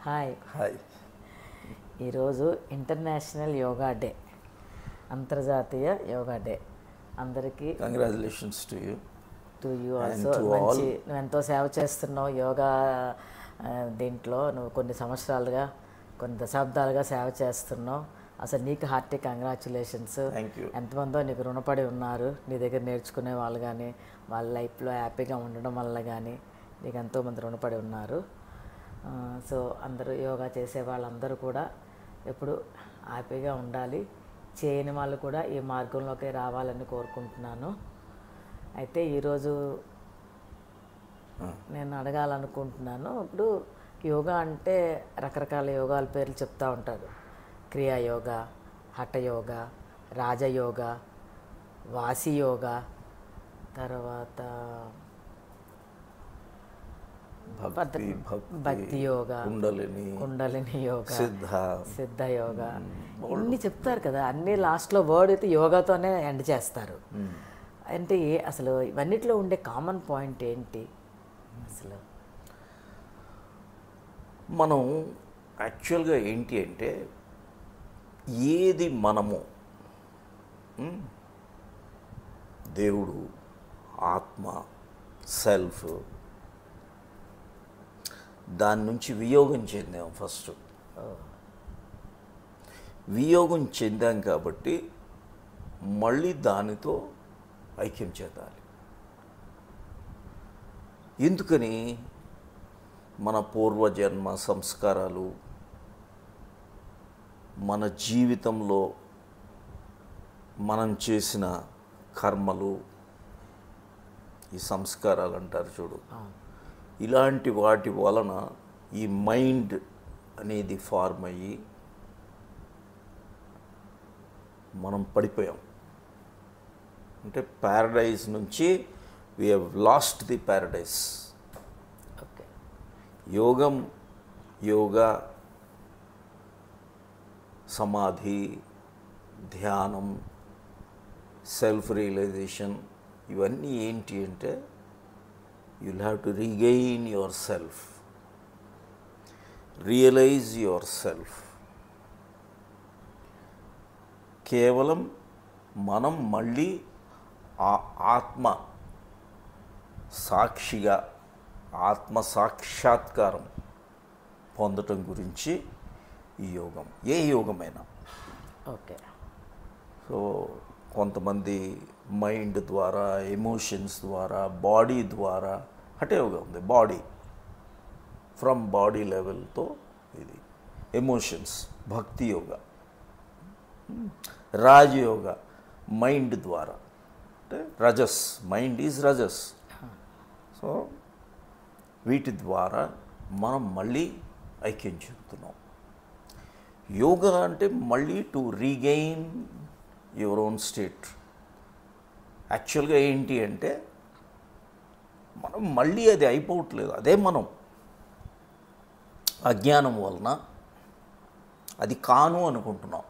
Hi. Hi. ఈరోజు international yoga day, అంతర్జాతీయ yoga day. అందరికీ congratulations to you. To you also. మంచి, నువ్వు ఎంతో సేవ చేస్తున్నావు యోగా దీంట్లో. నువ్వు కొన్ని సంవత్సరాలుగా, కొన్ని దశాబ్దాలుగా సేవ చేస్తున్నావు. అసలు నీకు హార్టీ కంగ్రాచులేషన్స్. Thank you. ఎంతమందో నీకు రుణపడి ఉన్నారు. నీ దగ్గర నేర్చుకునే వాళ్ళు కానీ, వాళ్ళ లైఫ్లో హ్యాపీగా ఉండడం వల్ల కానీ నీకు ఎంతోమంది రుణపడి ఉన్నారు. సో అందరూ యోగా చేసే వాళ్ళందరూ కూడా ఎప్పుడు హ్యాపీగా ఉండాలి. చేయని వాళ్ళు కూడా ఈ మార్గంలోకి రావాలని కోరుకుంటున్నాను. అయితే ఈరోజు నేను అడగాలనుకుంటున్నాను, ఇప్పుడు యోగా అంటే రకరకాల యోగాల పేర్లు చెప్తూ ఉంటారు. క్రియాయోగా, హఠయోగా, రాజయోగా, వాసియోగా, తర్వాత భక్తి యోగా, కుండలిని యోగా, సిద్ధ యోగా, ఇన్ని చెప్తారు కదా. అన్నీ లాస్ట్లో వర్డ్ అయితే యోగాతోనే ఎండ్ చేస్తారు. అంటే అసలు ఇవన్నిట్లో ఉండే కామన్ పాయింట్ ఏంటి అసలు? మనం యాక్చువల్గా ఏంటి అంటే, ఏది మనము, దేవుడు, ఆత్మ, సెల్ఫ్, దాని నుంచి వియోగం చెందాం. ఫస్ట్ వియోగం చెందాం కాబట్టి మళ్ళీ దానితో ఐక్యం చేద్దాలి. ఎందుకని? మన పూర్వజన్మ సంస్కారాలు, మన జీవితంలో మనం చేసిన కర్మలు, ఈ సంస్కారాలు అంటారు చూడు, ఇలాంటి వాటి వలన ఈ మైండ్ అనేది ఫార్మ్ అయ్యి మనం పడిపోయాం. అంటే ప్యారడైజ్ నుంచి we have lost the Paradise. Okay. Yoga, సమాధి, ధ్యానం, సెల్ఫ్ రియలైజేషన్, ఇవన్నీ ఏంటి అంటే, you'll have to regain yourself, realize yourself. కేవలం మనం మళ్ళీ ఆ ఆత్మ సాక్షిగా, ఆత్మ సాక్షాత్కారం పొందటం గురించి ఈ యోగం, ఏ యోగమైనా. ఓకే. సో కొంతమంది మైండ్ ద్వారా, ఎమోషన్స్ ద్వారా, బాడీ ద్వారా, హఠయోగా ఉంది, బాడీ ఫ్రమ్ బాడీ లెవెల్తో ఇది ఎమోషన్స్, భక్తి యోగా, రాజయోగా మైండ్ ద్వారా, అంటే rajas, mind is rajas. So వీటి ద్వారా మనం మళ్ళీ ఐక్యం చెందుతున్నాం. యోగా అంటే మళ్ళీ to regain your own state. యాక్చువల్గా ఏంటి అంటే, మనం మళ్ళీ అది అయిపోవట్లేదు. అదే మనం అజ్ఞానం వలన అది కాను అనుకుంటున్నాం.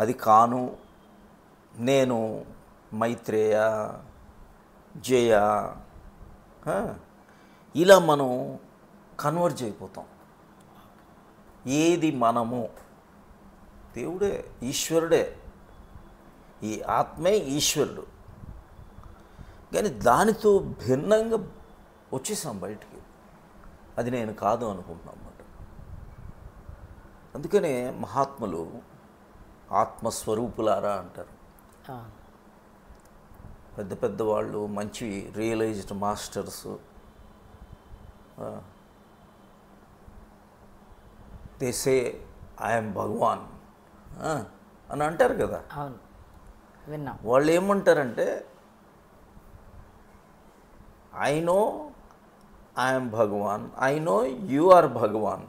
అది కాను, నేను మైత్రేయ, జయ, ఇలా మనం కన్వర్జ్ అయిపోతాం. ఏది మనము? దేవుడే, ఈశ్వరుడే. ఈ ఆత్మే ఈశ్వరుడు. కానీ దానితో భిన్నంగా వచ్చేసాం బయటికి. అది నేను కాదు అనుకుంటున్నాం అన్నమాట. అందుకనే మహాత్ములు ఆత్మస్వరూపులారా అంటారు. పెద్ద పెద్ద వాళ్ళు, మంచి realised masters, they say I'm Bhagavan అని అంటారు కదా. అవును, విన్నాం. వాళ్ళు ఏమంటారంటే, I know I'm Bhagavan, I know you are Bhagavan,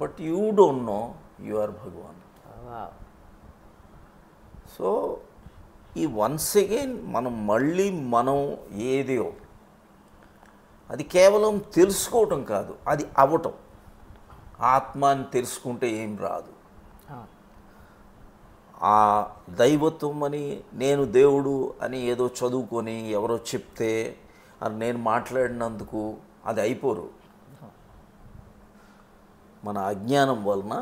but you don't know you are Bhagavan. So ఈ వన్స్ అగైన్ మనం ఏదో, అది కేవలం తెలుసుకోవటం కాదు, అది అవ్వటం. ఆత్మ అని తెలుసుకుంటే ఏం రాదు. ఆ దైవత్వం అని, నేను దేవుడు అని ఏదో చదువుకొని ఎవరో చెప్తే, అది నేను మాట్లాడినందుకు అది అయిపోరు. మన అజ్ఞానం వలన,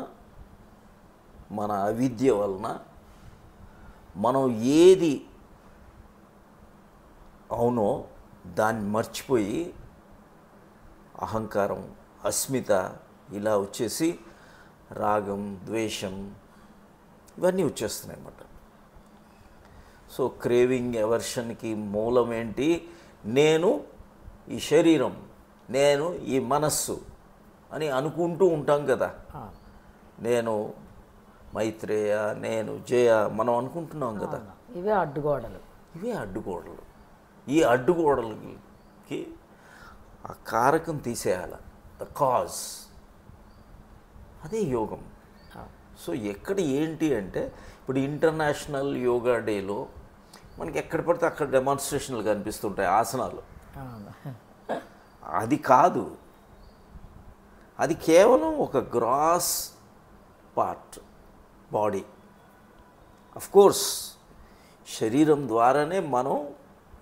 మన అవిద్య వలన మనం ఏది అవునో దాన్ని మర్చిపోయి అహంకారం, అస్మిత ఇలా వచ్చేసి రాగం, ద్వేషం ఇవన్నీ వచ్చేస్తున్నాయి అన్నమాట. సో క్రేవింగ్, ఎవర్షన్కి మూలం ఏంటి? నేను ఈ శరీరం, నేను ఈ మనస్సు అని అనుకుంటూ ఉంటాం కదా. నేను మైత్రేయ, నేను జయ, మనం అనుకుంటున్నాం కదా. ఇవే అడ్డుగోడలు. ఈ అడ్డుగోడలకి ఆ కారకం తీసేయాలి, ద కాజ్. అదే యోగం. సో ఎక్కడ ఏంటి అంటే ఇప్పుడు ఇంటర్నేషనల్ యోగా డేలో మనకి ఎక్కడ పడితే అక్కడ డెమాన్స్ట్రేషన్లు కనిపిస్తుంటాయి, ఆసనాలు. అది కాదు, అది కేవలం ఒక గ్రాస్ పార్ట్, బాడీ. అఫ్కోర్స్ శరీరం ద్వారానే మనం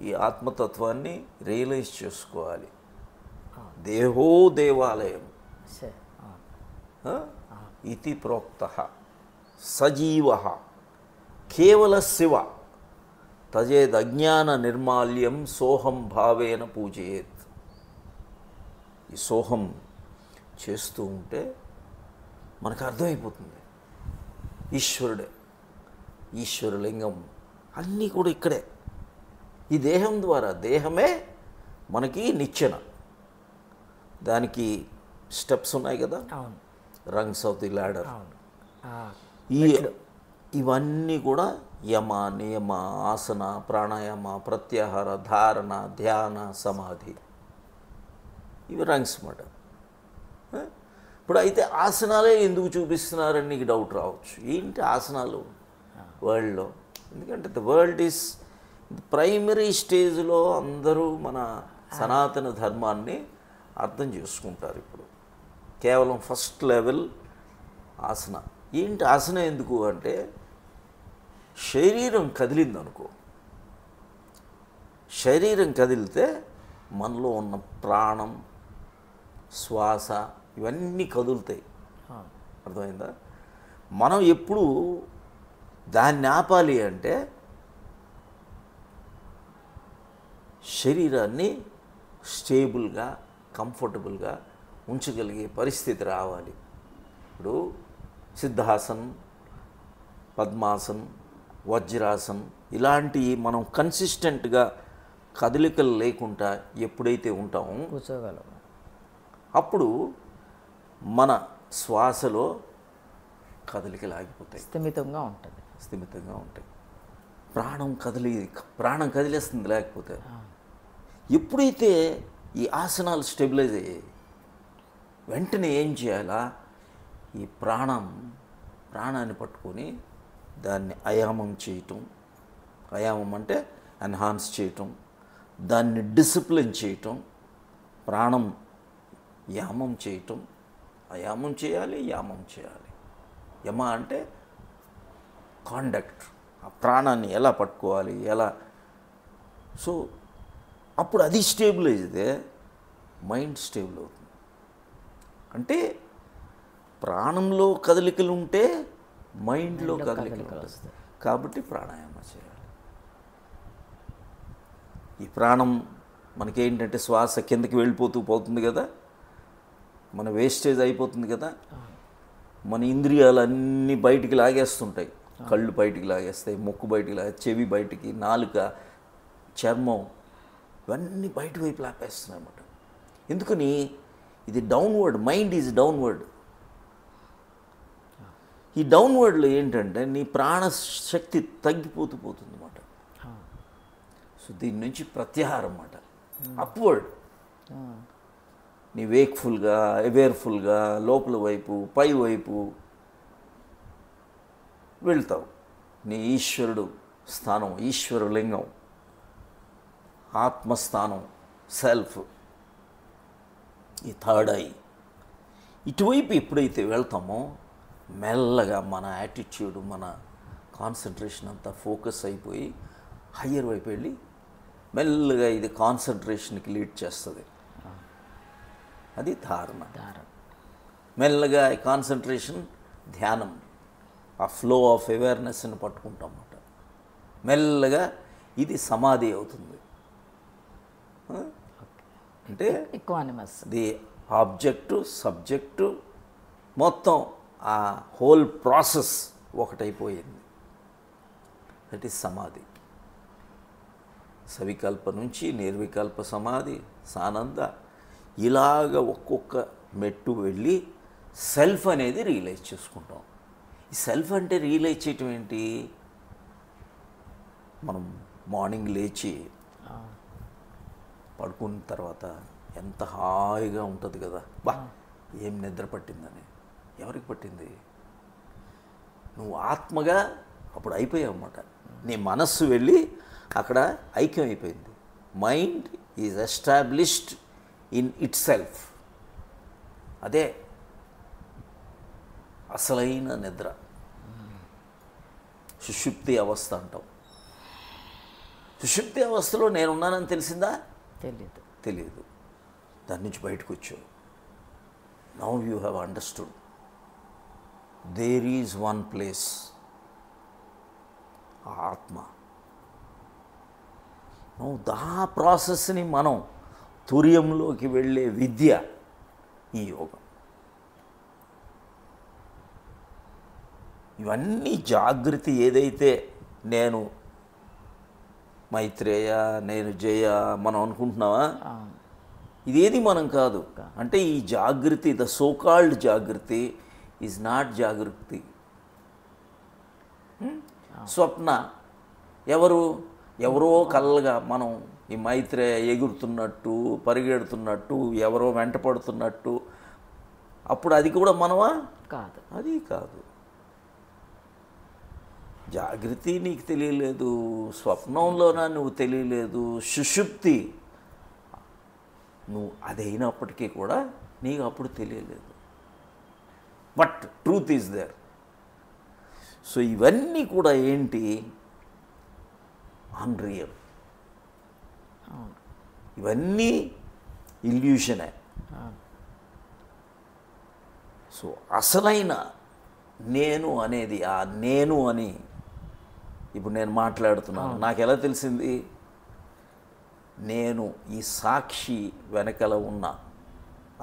ఈ ఆత్మతత్వాన్ని రియలైజ్ చేసుకోవాలి. దేహో దేవాలయం ఇతి ప్రోక్త సజీవ కేవల శివ తజేద్ అజ్ఞాన నిర్మాల్యం సోహం భావేన పూజయేత్. ఈ సోహం చేస్తూ ఉంటే మనకు అర్థమైపోతుంది ఈశ్వరుడే, ఈశ్వరలింగం అన్నీ కూడా ఇక్కడే. ఈ దేహం ద్వారా, దేహమే మనకి నిచ్చెన. దానికి స్టెప్స్ ఉన్నాయి కదా, రంగ్స్ ఆఫ్ ది ల్యాడర్. ఇవన్నీ కూడా యమ, నియమ, ఆసన, ప్రాణాయామ, ప్రత్యాహార, ధారణ, ధ్యాన, సమాధి, ఇవి రంగ్స్ అన్నమాట. ఇప్పుడు అయితే ఆసనాలే ఎందుకు చూపిస్తున్నారని నీకు డౌట్ రావచ్చు. ఏంటి ఆసనాలు వరల్డ్లో? ఎందుకంటే ద వరల్డ్ ఈజ్ ప్రైమరీ స్టేజ్లో అందరూ మన సనాతన ధర్మాన్ని అర్థం చేసుకుంటారు. ఇప్పుడు కేవలం ఫస్ట్ లెవెల్ ఆసన. ఏంటి ఆసన ఎందుకు అంటే, శరీరం కదిలిందనుకో, శరీరం కదిలితే మనలో ఉన్న ప్రాణం, శ్వాస ఇవన్నీ కదులుతాయి. అర్థమైందా? మనం ఎప్పుడు దాన్ని ఆపాలి అంటే శరీరాన్ని స్టేబుల్గా, కంఫర్టబుల్గా ఉంచగలిగే పరిస్థితి రావాలి. ఇప్పుడు సిద్ధాసన్, పద్మాసన్, వజ్రాసన్ ఇలాంటివి మనం కన్సిస్టెంట్గా కదలికలు లేకుండా ఎప్పుడైతే ఉంటామో కూర్చోగలం, అప్పుడు మన శ్వాసలో కదలికలు ఆగిపోతాయి, స్థిమితంగా ఉంటాయి. ప్రాణం కదిలేస్తుంది. లేకపోతే ఎప్పుడైతే ఈ ఆసనాలు స్టెబిలైజ్ అయ్యాయి, వెంటనే ఏం చేయాలా? ఈ ప్రాణాన్ని పట్టుకొని దాన్ని అయామం చేయటం. అయామం అంటే ఎన్హాన్స్ చేయటం, దాన్ని డిసిప్లిన్ చేయటం. ప్రాణం యామం చేయటం, అయామం చేయాలి, యామం చేయాలి. యమ అంటే కాండక్ట్, ఆ ప్రాణాన్ని ఎలా పట్టుకోవాలి, ఎలా. సో అప్పుడు అది స్టేబుల్ అయితే మైండ్ స్టేబుల్ అవుతుంది. అంటే ప్రాణంలో కదలికలు ఉంటే మైండ్లో కదలికలు వస్తాయి. కాబట్టి ప్రాణాయామ చేయాలి. ఈ ప్రాణం మనకేంటంటే శ్వాస కిందకి వెళ్ళిపోతూ పోతుంది కదా, మన వేస్టేజ్ అయిపోతుంది కదా, మన ఇంద్రియాలన్నీ బయటికి లాగేస్తుంటాయి. కళ్ళు బయటికి లాగేస్తాయి, ముక్కు బయటికి చెవి బయటికి, నాలుక, చర్మం ఇవన్నీ బయట వైపు లాపేస్తున్నాయి అన్నమాట. ఎందుకని? ఇది డౌన్వర్డ్, మైండ్ ఈజ్ డౌన్వర్డ్. ఈ డౌన్వర్డ్లో ఏంటంటే నీ ప్రాణశక్తి తగ్గిపోతూ పోతుంది అన్నమాట. సో దీని నుంచి ప్రత్యాహారం అన్నమాట, అప్వర్డ్. నీ వేక్ఫుల్గా, అవేర్ఫుల్గా లోపల వైపు, పై వైపు వెళ్తావు. నీ ఈశ్వరుడు స్థానం, ఈశ్వరలింగం, ఆత్మస్థానం, సెల్ఫ్, ఈ థర్డ్ ఐ, ఇటువైపు ఎప్పుడైతే వెళ్తామో మెల్లగా మన యాటిట్యూడ్, మన కాన్సన్ట్రేషన్ అంతా ఫోకస్ అయిపోయి హయ్యర్ వైపు వెళ్ళి మెల్లగా ఇది కాన్సన్ట్రేషన్కి లీడ్ చేస్తుంది. అది ధారణ. మెల్లగా కాన్సన్ట్రేషన్, ధ్యానం, ఆ ఫ్లో ఆఫ్ అవేర్నెస్ని పట్టుకుంటాం అన్నమాట. మెల్లగా ఇది సమాధి అవుతుంది. అంటే ఈక్వానిమస్. ది ఆబ్జెక్టు, సబ్జెక్టు మొత్తం ఆ హోల్ ప్రాసెస్ ఒకటైపోయింది. దట్ ఈస్ సమాధి. సవికల్ప నుంచి నిర్వికల్ప సమాధి, సానంద, ఇలాగ ఒక్కొక్క మెట్టు వెళ్ళి సెల్ఫ్ అనేది రియలైజ్ చేసుకుంటాం. ఈ సెల్ఫ్ అంటే రియలైజ్ చేయటం ఏంటి? మనం మార్నింగ్ లేచి పడుకున్న తర్వాత ఎంత హాయిగా ఉంటుంది కదా, బా ఏం నిద్ర పట్టిందని. ఎవరికి పట్టింది? నువ్వు ఆత్మగా అప్పుడు అయిపోయావు అన్నమాట. నీ మనస్సు వెళ్ళి అక్కడ ఐక్యం అయిపోయింది. Mind is established in it self. అదే అసలైన నిద్ర, సుషుప్తి అవస్థ అంటాం. సుషుప్తి అవస్థలో నేనున్నానని తెలిసిందా? తెలియదు. దాని నుంచి బయటకు వచ్చావు. Now you have understood there is one place, ఆత్మ. ఆ ప్రాసెస్ని మనం తుర్యంలోకి వెళ్ళే విద్య ఈ యోగం. ఇవన్నీ జాగృతి ఏదైతే నేను మైత్రేయ, నేను జయ మనం అనుకుంటున్నావా, ఇదేది మనం కాదు. అంటే ఈ జాగృతి, the so called jagruti is not jagruti. స్వప్న ఎవరో కళ్ళగా మనం ఈ మైత్రేయ ఎగురుతున్నట్టు, పరిగెడుతున్నట్టు, ఎవరో వెంట పడుతున్నట్టు, అప్పుడు అది కూడా మనమా? కాదు. అది కాదు. జాగృతి నీకు తెలియలేదు, స్వప్నంలోనా నువ్వు తెలియలేదు, సుషుప్తి నువ్వు అదైనప్పటికీ కూడా నీకు అప్పుడు తెలియలేదు. But truth is there. So ఇవన్నీ కూడా ఏంటి? అన్రియల్. ఇవన్నీ ఇల్యూషనే. సో అసలైన నేను అనేది, ఆ నేను అని ఇప్పుడు నేను మాట్లాడుతున్నాను, నాకు ఎలా తెలిసింది? నేను ఈ సాక్షి వెనకల ఉన్న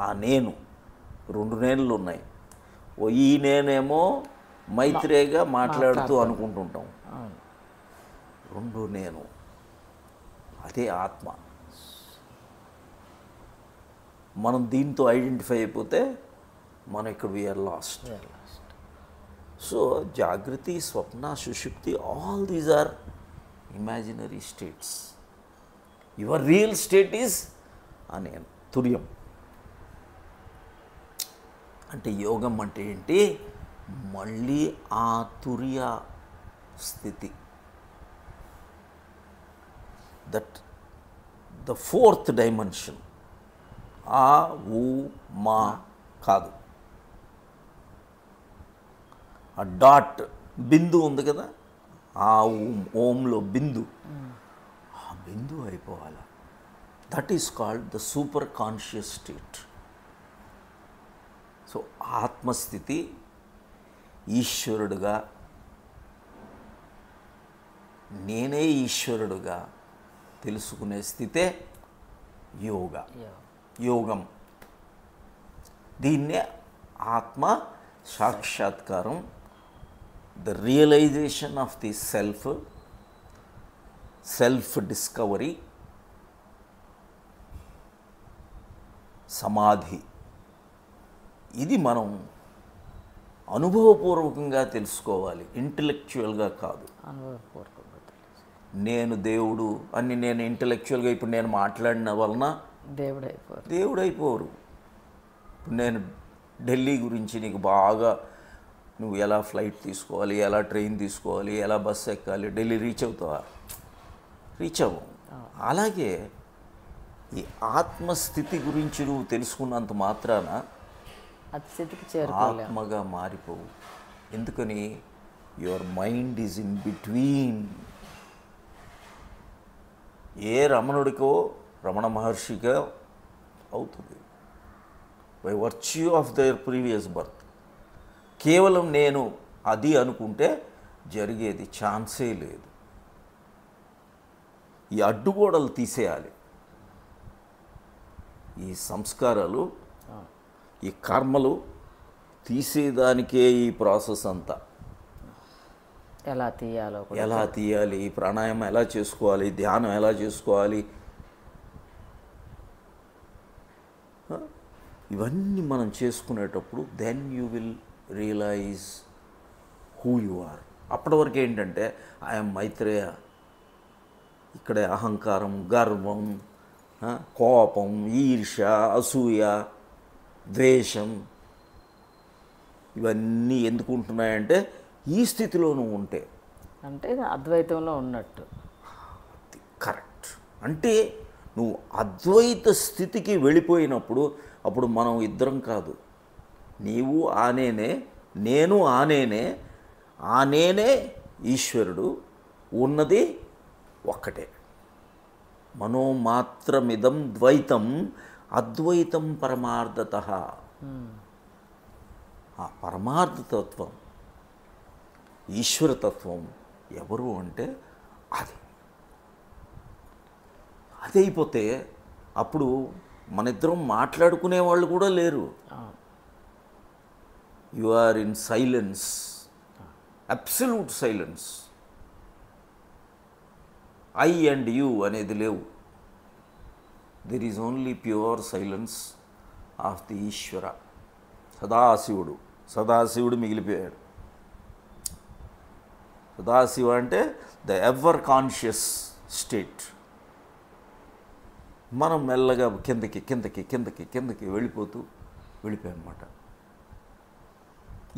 ఆ నేను, రెండు నేనులు ఉన్నాయి. ఈ నేనేమో మైత్రేగా మాట్లాడుతూ అనుకుంటుంటాం, రెండు నేను, అదే ఆత్మ. మనం దీంతో ఐడెంటిఫై అయిపోతే మనం ఇక్కడ వీఆర్ లాస్ట్. సో జాగృతి, స్వప్న, సుషుప్తి, all these are imaginary states. Your real state is నేను, తుర్యం. అంటే యోగం అంటే ఏంటి? మళ్ళీ ఆ తుర్య స్థితి, దట్ ద ఫోర్త్ డైమెన్షన్. ఆ ఊ మా కాదు, ఆ డాట్ బిందు ఉంది కదా, ఆ ఓంలో బిందు, ఆ బిందు అయిపోవాలి. That is called the super conscious state. So ఆత్మస్థితి, ఈశ్వరుడుగా, నేనే ఈశ్వరుడుగా తెలుసుకునే స్థితే యోగం. దీన్నే ఆత్మ సాక్షాత్కారం, the realisation of the self discovery, సమాధి. ఇది మనం అనుభవపూర్వకంగా తెలుసుకోవాలి, ఇంటలెక్చువల్గా కాదు. నేను దేవుడు అని నేను ఇంటలెక్చువల్గా ఇప్పుడు నేను మాట్లాడిన వలన దేవుడైపోరు. ఇప్పుడు నేను ఢిల్లీ గురించి నీకు బాగా, నువ్వు ఎలా ఫ్లైట్ తీసుకోవాలి, ఎలా ట్రైన్ తీసుకోవాలి, ఎలా బస్సు ఎక్కాలి, ఢిల్లీ రీచ్ అవుతావా? రీచ్ అవ్వవు. అలాగే ఈ ఆత్మస్థితి గురించి నువ్వు తెలుసుకున్నంత మాత్రాన ఆత్మగా మారిపోవు. ఎందుకని? Your mind is in between. ఏ రమణ మహర్షిగా అవుతుంది. By virtue of their previous birth. కేవలం నేను అది అనుకుంటే జరిగేది ఛాన్సే లేదు. ఈ అడ్డుగోడలు తీసేయాలి. ఈ సంస్కారాలు, ఈ కర్మలు తీసేదానికే ఈ ప్రాసెస్ అంతా. ఎలా తీయాలో కూడా. ఎలా తీయాలి, ప్రాణాయామం ఎలా చేసుకోవాలి, ధ్యానం ఎలా చేసుకోవాలి, ఇవన్నీ మనం చేసుకునేటప్పుడు then you will realise who you are. అప్పటి వరకు ఏంటంటే ఐఎమ్ మైత్రేయ, ఇక్కడే అహంకారం, గర్వం, కోపం, ఈర్ష, అసూయ, ద్వేషం ఇవన్నీ ఎందుకు ఉంటున్నాయంటే ఈ స్థితిలో నువ్వు ఉంటే. అంటే అద్వైతంలో ఉన్నట్టు. కరెక్ట్. అంటే నువ్వు అద్వైత స్థితికి వెళ్ళిపోయినప్పుడు అప్పుడు మనం ఇద్దరం కాదు, నీవు ఆనేనే, నేను ఆనేనే, ఆనేనే ఈశ్వరుడు, ఉన్నది ఒక్కటే. మనోమాత్రమిదం ద్వైతం అద్వైతం పరమార్థతః. ఆ పరమార్థతత్వం, ఈశ్వరతత్వం ఎవరు అంటే అది. అది అయిపోతే అప్పుడు మన ఇద్దరం మాట్లాడుకునే వాళ్ళు కూడా లేరు. You are in silence, absolute silence. I and you అనేది లేవు. There is only pure silence of the Ishwara. సదాశివుడు మిగిలిపోయాడు. సదాశివ అంటే ద ఎవర్ కాన్షియస్ స్టేట్. మనం మెల్లగా కిందకి వెళ్ళిపోయామన్నమాట.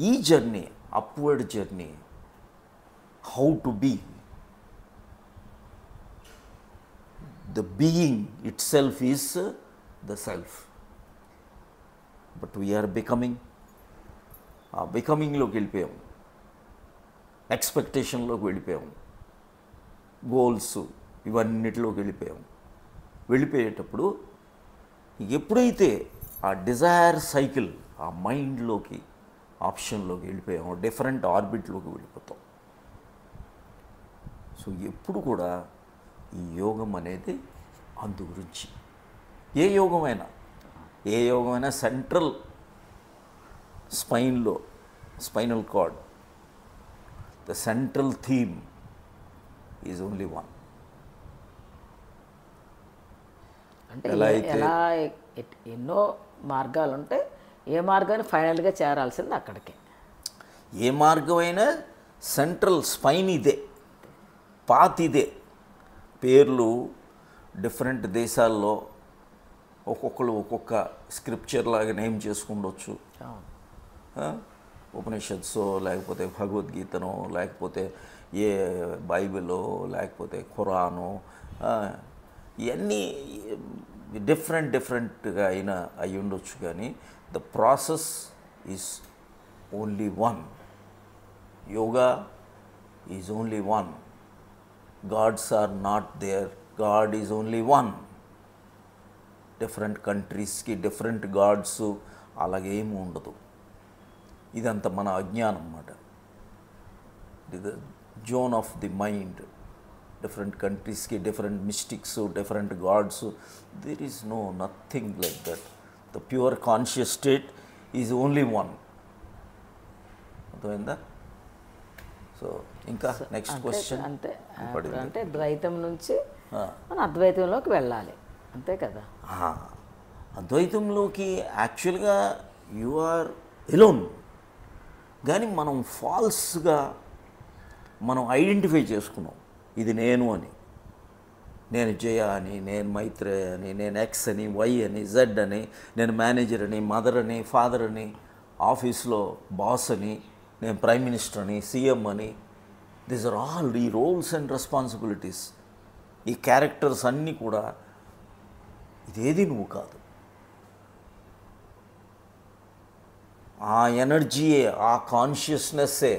ఈ journey, upward journey, how to be, the being itself is the self. But we are becoming. ఆ బికమింగ్లోకి వెళ్ళిపోయాము, ఎక్స్పెక్టేషన్లోకి వెళ్ళిపోయాము, గోల్స్ ఇవన్నిటిలోకి వెళ్ళిపోయేటప్పుడు ఎప్పుడైతే ఆ డిజైర్ సైకిల్, ఆ మైండ్లోకి, ఆప్షన్లోకి వెళ్ళిపోయాము, డిఫరెంట్ ఆర్బిట్లోకి వెళ్ళిపోతాం. సో ఎప్పుడు కూడా ఈ యోగం అనేది అందు గురించి. ఏ యోగమైనా సెంట్రల్ స్పైన్లో, spinal cord, the central theme is only one. అంటే ఎలా ఎన్నో మార్గాలు ఉంటాయి, ఏ మార్గాన్ని ఫైనల్గా చేరాల్సింది అక్కడికే. ఏ మార్గమైనా సెంట్రల్ స్పైన్ ఇదే, పాత్ ఇదే. పేర్లు డిఫరెంట్ దేశాల్లో ఒక్కొక్కరు ఒక్కొక్క స్క్రిప్చర్ లాగా నేమ్ చేసుకుండొచ్చు. ఉపనిషత్సో, లేకపోతే భగవద్గీతనో, లేకపోతే ఏ బైబిలో, లేకపోతే ఖురానో, ఇవన్నీ డిఫరెంట్గా అయి ఉండొచ్చు. కానీ the process is only one. Yoga is only one. Gods are not there, God is only one. Different కంట్రీస్కి డిఫరెంట్ గాడ్స్ అలాగేమీ ఉండదు. ఇదంతా మన అజ్ఞానం అన్నమాట. The zone of the mind. Different కంట్రీస్కి different mystics, different gods. There is nothing like that. The pure conscious state is only one. అర్థమైందా? So ఇంకా నెక్స్ట్ క్వశ్చన్. అంటే ద్వైతం నుంచి మన అద్వైతంలోకి వెళ్ళాలి, అంతే కదా? అద్వైతంలోకి యాక్చువల్గా యు ఆర్ ఎలోన్. కానీ మనం ఫాల్స్గా మనం ఐడెంటిఫై చేసుకున్నాం, ఇది నేను అని. నేను జయ అని, నేను మైత్రేయ అని, నేను ఎక్స్ అని, వై అని, జెడ్ అని, నేను మేనేజర్ అని, మదర్ అని, ఫాదర్ అని, ఆఫీస్లో బాస్ అని, నేను ప్రైమ్ మినిస్టర్ అని, సీఎం అని. దీస్ ఆర్ ఆల్ ఈ రోల్స్ అండ్ రెస్పాన్సిబిలిటీస్. ఈ క్యారెక్టర్స్ అన్నీ కూడా ఇదేది నువ్వు కాదు. ఆ ఎనర్జీయే, ఆ కాన్షియస్నెస్సే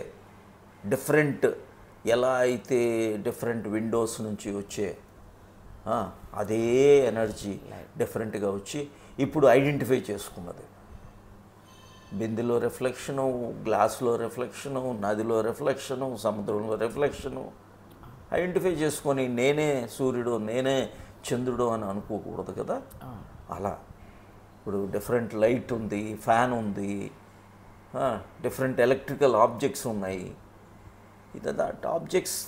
డిఫరెంట్. ఎలా అయితే డిఫరెంట్ విండోస్ నుంచి వచ్చే అదే ఎనర్జీ డిఫరెంట్గా వచ్చి ఇప్పుడు ఐడెంటిఫై చేసుకున్నది. బిందెలో రిఫ్లెక్షను, గ్లాసులో రిఫ్లెక్షను, నదిలో రిఫ్లెక్షను, సముద్రంలో రిఫ్లెక్షను. ఐడెంటిఫై చేసుకొని నేనే సూర్యుడు, నేనే చంద్రుడు అని అనుకోకూడదు కదా. అలా ఇప్పుడు డిఫరెంట్ లైట్ ఉంది, ఫ్యాన్ ఉంది, డిఫరెంట్ ఎలక్ట్రికల్ ఆబ్జెక్ట్స్ ఉన్నాయి. ఇది that objects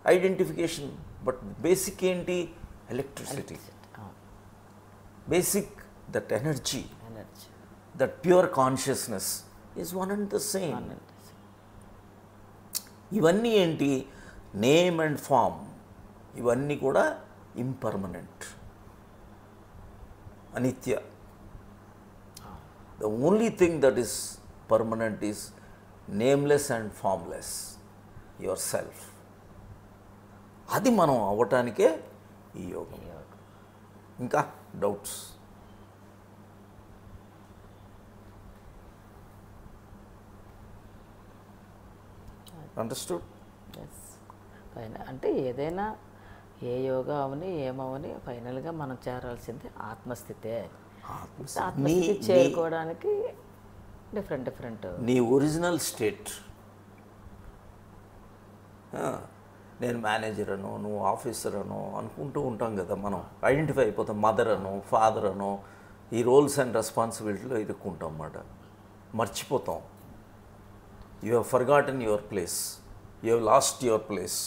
identification. But basic ఏంటి? Electricity. Basic that energy, that pure consciousness is one and the same. ఇవన్నీ ఏంటి? Name and form. ఇవన్నీ కూడా ఇంపర్మనెంట్, అనిత్య. The only thing that is permanent is nameless and formless, your self. అది మనం అవ్వటానికే ఈ యోగం. ఇంకా డౌట్స్? అండర్స్టూడ్? అంటే ఏదైనా ఏ యోగా అవని ఏమవని ఫైనల్గా మనం చేరాల్సింది ఆత్మస్థితే. ఆత్మస్థితి చేరుకోవడానికి డిఫరెంట్ నీ ఒరిజినల్ స్టేట్. నేను మేనేజర్ అనో, నువ్వు ఆఫీసర్ అనో అనుకుంటూ ఉంటాం కదా. మనం ఐడెంటిఫై అయిపోతాం. మదర్ అనో, ఫాదర్ అనో, ఈ రోల్స్ అండ్ రెస్పాన్సిబిలిటీలో ఇరుక్కుంటాం అన్నమాట. మర్చిపోతాం. You have forgotten your place, you have lost your place.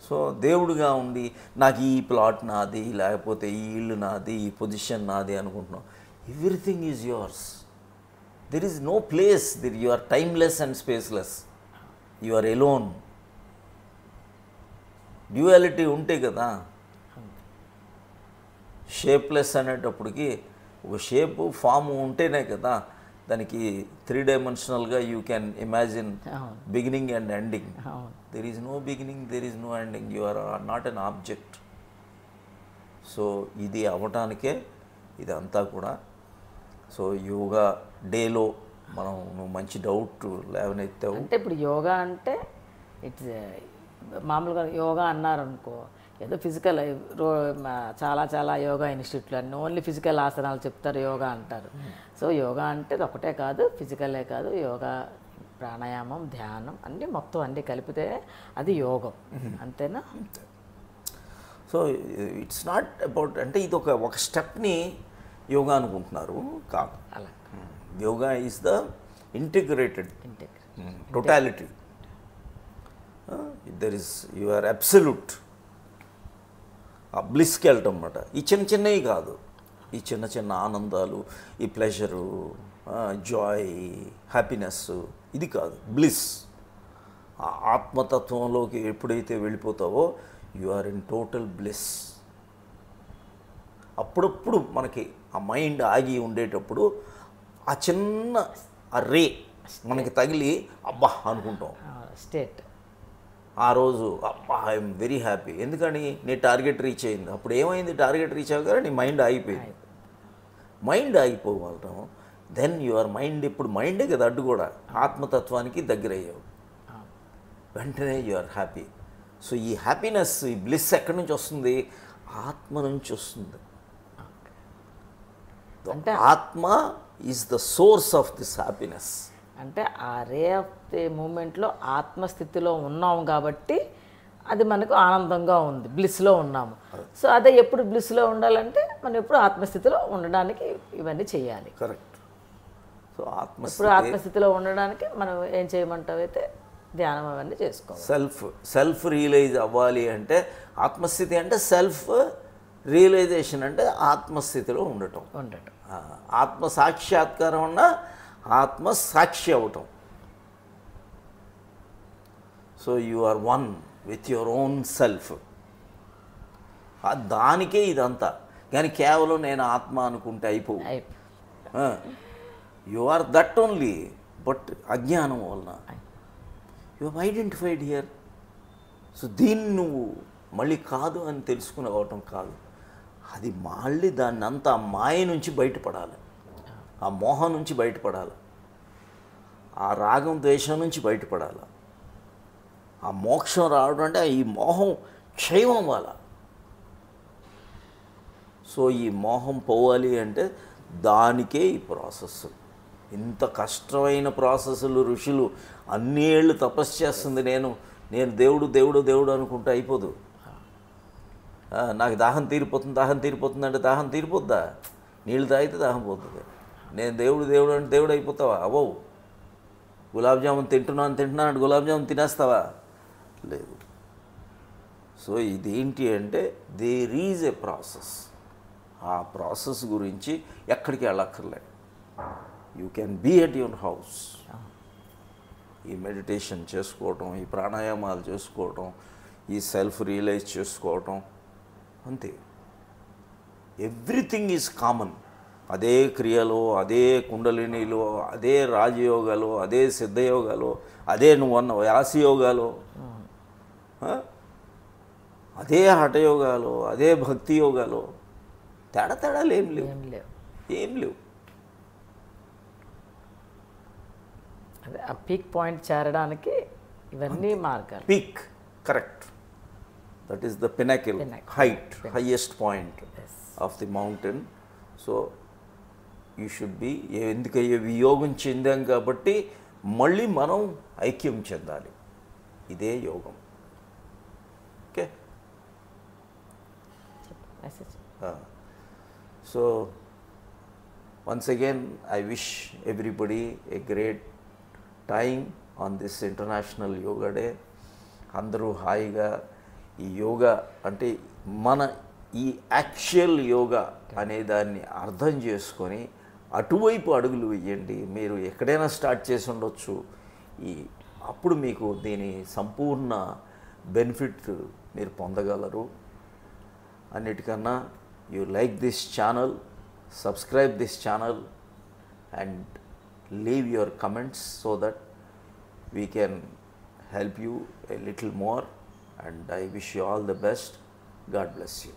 So దేవుడుగా ఉండి నాకు ఈ ప్లాట్ నాది, లేకపోతే ఈ ఇల్లు నాది, ఈ పొజిషన్ నాది అనుకుంటున్నాం. Everything is yours. There is no place. You are timeless and spaceless. You are alone. Duality ఉంటే కదా. షేప్లెస్ అనేటప్పటికి ఒక షేపు ఫాము ఉంటేనే కదా దానికి 3 డైమెన్షనల్గా you can imagine beginning and ending. There is no beginning, there is no ending. You are not an object. So ఇది అవ్వటానికే ఇదంతా కూడా. సో యోగా డేలో మనం నువ్వు మంచి డౌట్ లేవనెత్తావు. అంటే ఇప్పుడు యోగా అంటే ఇట్స్ మామూలుగా యోగా అన్నారనుకో, ఏదో ఫిజికల్ చాలా యోగా ఇన్స్టిట్యూట్లు అన్నీ ఓన్లీ ఫిజికల్ ఆసనాలు చెప్తారు, యోగా అంటారు. సో యోగా అంటే ఒకటే కాదు, ఫిజికలే కాదు, యోగా ప్రాణాయామం, ధ్యానం అన్నీ మొత్తం అన్నీ కలిపితే అది యోగం. అంతేనా? సో ఇట్స్ నాట్ అబౌట్ అంటే ఇది ఒక స్టెప్ని యోగా అనుకుంటున్నారు. కాదు. అలా yoga is the integrated totality. There is you are absolute. ఆ బ్లిస్కి వెళ్ళటం అన్నమాట. ఈ చిన్నవి కాదు, ఈ చిన్న ఆనందాలు, ఈ ప్లెజరు, జాయ్, హ్యాపీనెస్, ఇది కాదు. బ్లిస్. ఆ ఆత్మతత్వంలోకి ఎప్పుడైతే వెళ్ళిపోతావో you are in total bliss. అప్పుడప్పుడు మనకి ఆ మైండ్ ఆగి ఉండేటప్పుడు ఆ చిన్న ఆ రే మనకి తగిలి అబ్బా అనుకుంటాం. స్టేట్ ఆ రోజు అబ్బా ఐఎమ్ వెరీ హ్యాపీ. ఎందుకని నీ టార్గెట్ రీచ్ అయింది. అప్పుడు ఏమైంది? టార్గెట్ రీచ్ అవ్వగానే నీ మైండ్ ఆగిపోయింది. మైండ్ ఆగిపోవటం. దెన్ యువర్ మైండ్, ఇప్పుడు మైండే కదా అడ్డు కూడా, ఆత్మతత్వానికి దగ్గర అయ్యావు. వెంటనే యు ఆర్ హ్యాపీ. సో ఈ హ్యాపీనెస్, ఈ బ్లిస్ ఎక్కడి నుంచి వస్తుంది? ఆత్మ నుంచి వస్తుంది. అంటే ఆత్మ is the source of this happiness. అంటే ఆ రే ఆఫ్ ది మూమెంట్లో ఆత్మస్థితిలో ఉన్నాం కాబట్టి అది మనకు ఆనందంగా ఉంది, బ్లిస్లో ఉన్నాము. సో అదే ఎప్పుడు బ్లిస్లో ఉండాలంటే మనం ఎప్పుడు ఆత్మస్థితిలో ఉండడానికి ఇవన్నీ చేయాలి. కరెక్ట్. సో ఇప్పుడు ఆత్మస్థితిలో ఉండడానికి మనం ఏం చేయమంటావు అయితే ధ్యానం అవన్నీ చేసుకోవాలి. సెల్ఫ్ రియలైజ్ అవ్వాలి అంటే ఆత్మస్థితి అంటే సెల్ఫ్ రియలైజేషన్ అంటే ఆత్మస్థితిలో ఉండటం. ఆత్మ సాక్షాత్కారం అన్న ఆత్మ సాక్షి అవటం. So you are one with your own self. దానికే ఇదంతా. కానీ కేవలం నేను ఆత్మ అనుకుంటే అయిపోవు. You are that only. But అజ్ఞానం వలన you have identified here. So దీన్ని నువ్వు మళ్ళీ కాదు అని తెలుసుకుని కాదు, అది మళ్ళీ దాన్ని అంతా మాయ నుంచి బయటపడాలి, ఆ మోహం నుంచి బయటపడాలి, ఆ రాగం ద్వేషం నుంచి బయటపడాలి. ఆ మోక్షం రావడం అంటే ఈ మోహం క్షయం అవ్వాలి. సో ఈ మోహం పోవాలి అంటే దానికే ఈ ప్రాసెస్. ఇంత కష్టమైన ప్రాసెస్లు ఋషులు అన్ని ఏళ్ళు తపస్సు చేస్తుంది. నేను దేవుడు దేవుడు దేవుడు అనుకుంటే అయిపోదు. నాకు దాహం తీరిపోతుంది అంటే దాహం తీరిపోద్దా? నీళ్ళు తాగితే దాహం పోతుంది. నేను దేవుడు దేవుడు అంటే దేవుడు అయిపోతావా? అవ్వవు. గులాబ్ జామున్ తింటున్నాను అంటే గులాబ్ జామున్ తినేస్తావా? లేదు. సో ఇదేంటి అంటే దేర్ ఈజ్ ఏ ప్రాసెస్. ఆ ప్రాసెస్ గురించి ఎక్కడికి వెళ్ళక్కర్లేదు. You can be at your house. ఈ మెడిటేషన్ చేసుకోవటం, ఈ ప్రాణాయామాలు చేసుకోవటం, ఈ సెల్ఫ్ రియలైజ్ చేసుకోవటం, అంతే. Everything is common. అదే క్రియలు, అదే కుండలినీలు, అదే రాజయోగాలు, అదే సిద్ధయోగాలు, అదే నువ్వు అన్న వ్యాసయోగాలు, అదే హఠయోగాలు, అదే భక్తి యోగాలు. తేడాలు ఏం లేవు. అదే ఆ పీక్ పాయింట్ చేరడానికి ఇవన్నీ మార్గాలు. Peak, correct. That is the pinnacle, height, highest point of the mountain. So you should be. ఎందుకయ్యే వియోగం చెందాం కాబట్టి మళ్ళీ మనం ఐక్యం చెందాలి. ఇదే యోగం. Okay. So once again I wish everybody a great time on this International Yoga Day. అందరూ హాయిగా ఈ యోగా అంటే మన ఈ యాక్చువల్ యోగా అనే దాన్ని అర్థం చేసుకొని అటువైపు అడుగులు వేయండి. మీరు ఎక్కడైనా స్టార్ట్ చేసి ఉండొచ్చు. అప్పుడు మీకు దీని సంపూర్ణ బెనిఫిట్ మీరు పొందగలరు. అన్నిటికన్నా you like this channel, subscribe this channel and leave your comments so that we can help you a little more, and I wish you all the best. God bless you.